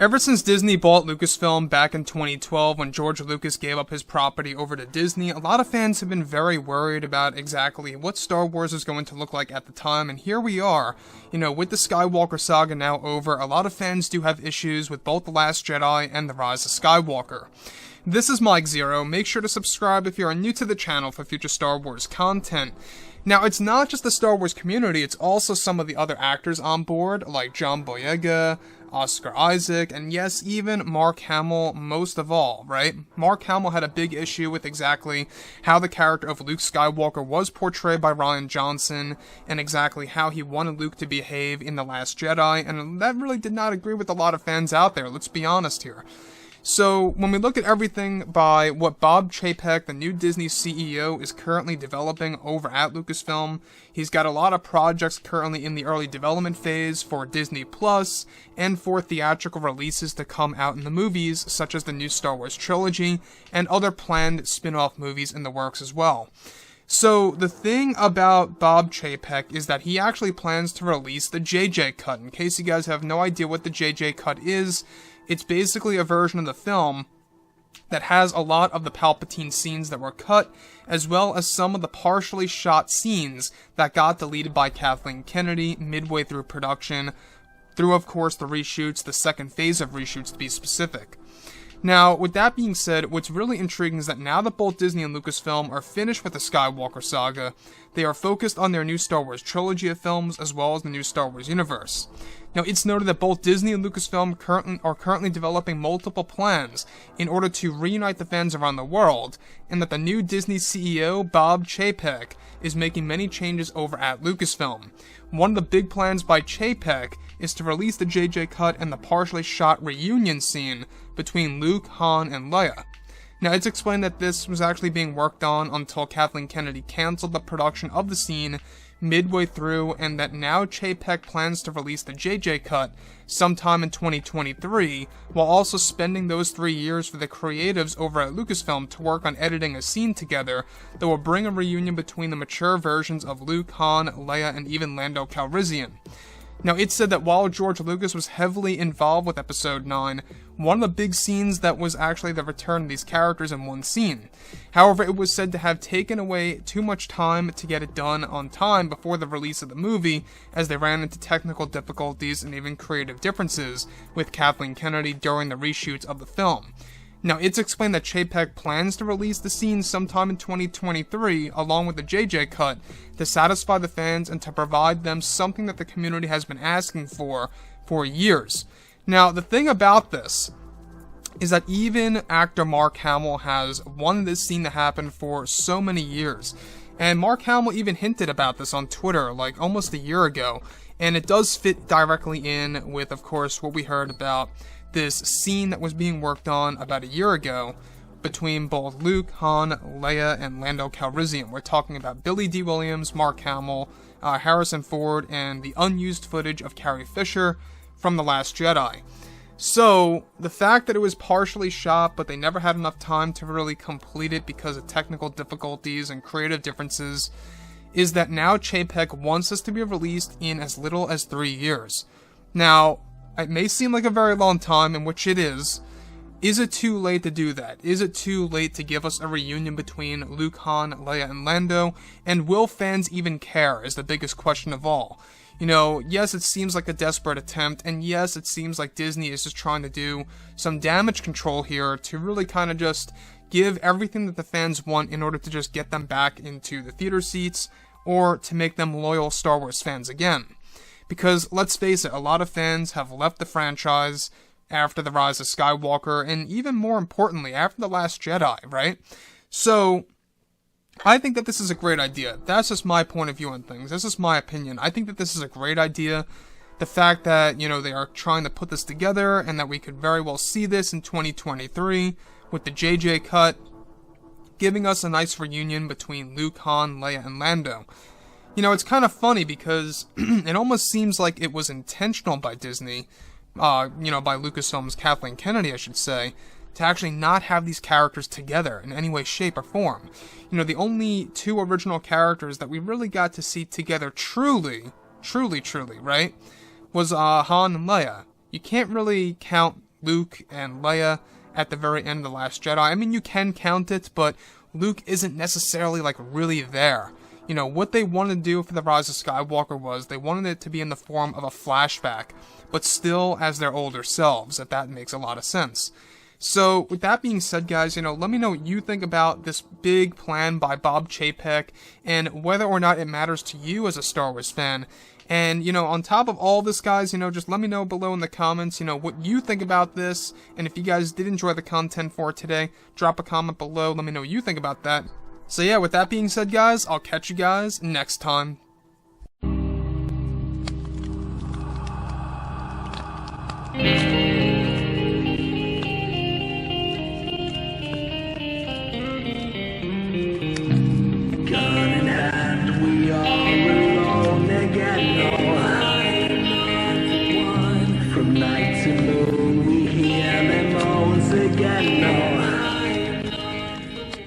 Ever since Disney bought Lucasfilm back in 2012 when George Lucas gave up his property over to Disney, a lot of fans have been very worried about exactly what Star Wars is going to look like at the time, and here we are. With the Skywalker saga now over, a lot of fans do have issues with both The Last Jedi and The Rise of Skywalker. This is Mike Zero. Make sure to subscribe if you are new to the channel for future Star Wars content. Now, it's not just the Star Wars community, it's also some of the other actors on board, like John Boyega, Oscar Isaac, and yes, even Mark Hamill most of all, right? Mark Hamill had a big issue with exactly how the character of Luke Skywalker was portrayed by Rian Johnson, and exactly how he wanted Luke to behave in The Last Jedi, and that really did not agree with a lot of fans out there, let's be honest here. So, when we look at everything by what Bob Chapek, the new Disney CEO, is currently developing over at Lucasfilm, he's got a lot of projects currently in the early development phase for Disney Plus, and for theatrical releases to come out in the movies, such as the new Star Wars Trilogy, and other planned spin-off movies in the works as well. So, the thing about Bob Chapek is that he actually plans to release the JJ Cut. In case you guys have no idea what the JJ Cut is, it's basically a version of the film that has a lot of the Palpatine scenes that were cut, as well as some of the partially shot scenes that got deleted by Kathleen Kennedy midway through production, through, of course, the reshoots, the second phase of reshoots to be specific. Now, with that being said, what's really intriguing is that now that both Disney and Lucasfilm are finished with the Skywalker saga, they are focused on their new Star Wars trilogy of films, as well as the new Star Wars universe. Now, it's noted that both Disney and Lucasfilm are currently developing multiple plans in order to reunite the fans around the world, and that the new Disney CEO, Bob Chapek, is making many changes over at Lucasfilm. One of the big plans by Chapek is to release the JJ Cut and the partially shot reunion scene between Luke, Han, and Leia. Now, it's explained that this was actually being worked on until Kathleen Kennedy canceled the production of the scene midway through, and that now Chapek plans to release the JJ Cut sometime in 2023, while also spending those 3 years for the creatives over at Lucasfilm to work on editing a scene together that will bring a reunion between the mature versions of Luke, Han, Leia, and even Lando Calrissian. Now, it's said that while George Lucas was heavily involved with Episode 9, one of the big scenes that was actually the return of these characters in one scene. However, it was said to have taken away too much time to get it done on time before the release of the movie, as they ran into technical difficulties and even creative differences with Kathleen Kennedy during the reshoots of the film. Now, it's explained that Chapek plans to release the scene sometime in 2023, along with the JJ Cut, to satisfy the fans and to provide them something that the community has been asking for years. Now, the thing about this is that even actor Mark Hamill has wanted this scene to happen for so many years. And Mark Hamill even hinted about this on Twitter, like almost a year ago. And it does fit directly in with, of course, what we heard about this scene that was being worked on about a year ago between both Luke, Han, Leia, and Lando Calrissian. We're talking about Billy D. Williams, Mark Hamill, Harrison Ford, and the unused footage of Carrie Fisher from The Last Jedi. So, the fact that it was partially shot, but they never had enough time to really complete it because of technical difficulties and creative differences, is that now Chapek wants this to be released in as little as 3 years. Now, it may seem like a very long time, in which it is. Is it too late to do that? Is it too late to give us a reunion between Luke, Han, Leia, and Lando? And will fans even care, is the biggest question of all. Yes, it seems like a desperate attempt, and yes, it seems like Disney is just trying to do some damage control here to really kind of just give everything that the fans want in order to just get them back into the theater seats, or to make them loyal Star Wars fans again. Because, let's face it, a lot of fans have left the franchise after The Rise of Skywalker, and even more importantly, after The Last Jedi, right? So, I think that this is a great idea. That's just my point of view on things. This is my opinion. I think that this is a great idea. The fact that, they are trying to put this together, and that we could very well see this in 2023, with the JJ Cut, giving us a nice reunion between Luke, Han, Leia, and Lando. It's kind of funny because it almost seems like it was intentional by Disney, by Lucasfilm's Kathleen Kennedy, I should say, to actually not have these characters together in any way, shape, or form. The only two original characters that we really got to see together truly, right, was Han and Leia. You can't really count Luke and Leia at the very end of The Last Jedi. I mean, you can count it, but Luke isn't necessarily, like, really there. You know, what they wanted to do for The Rise of Skywalker was they wanted it to be in the form of a flashback, but still as their older selves, if that makes a lot of sense. So, with that being said, guys, you know, let me know what you think about this big plan by Bob Chapek, and whether or not it matters to you as a Star Wars fan. And, you know, on top of all this, guys, you know, just let me know below in the comments, you know, what you think about this. And if you guys did enjoy the content for today, drop a comment below. Let me know what you think about that. So yeah, with that being said, guys, I'll catch you guys next time. From night to moon, we hear them moans again.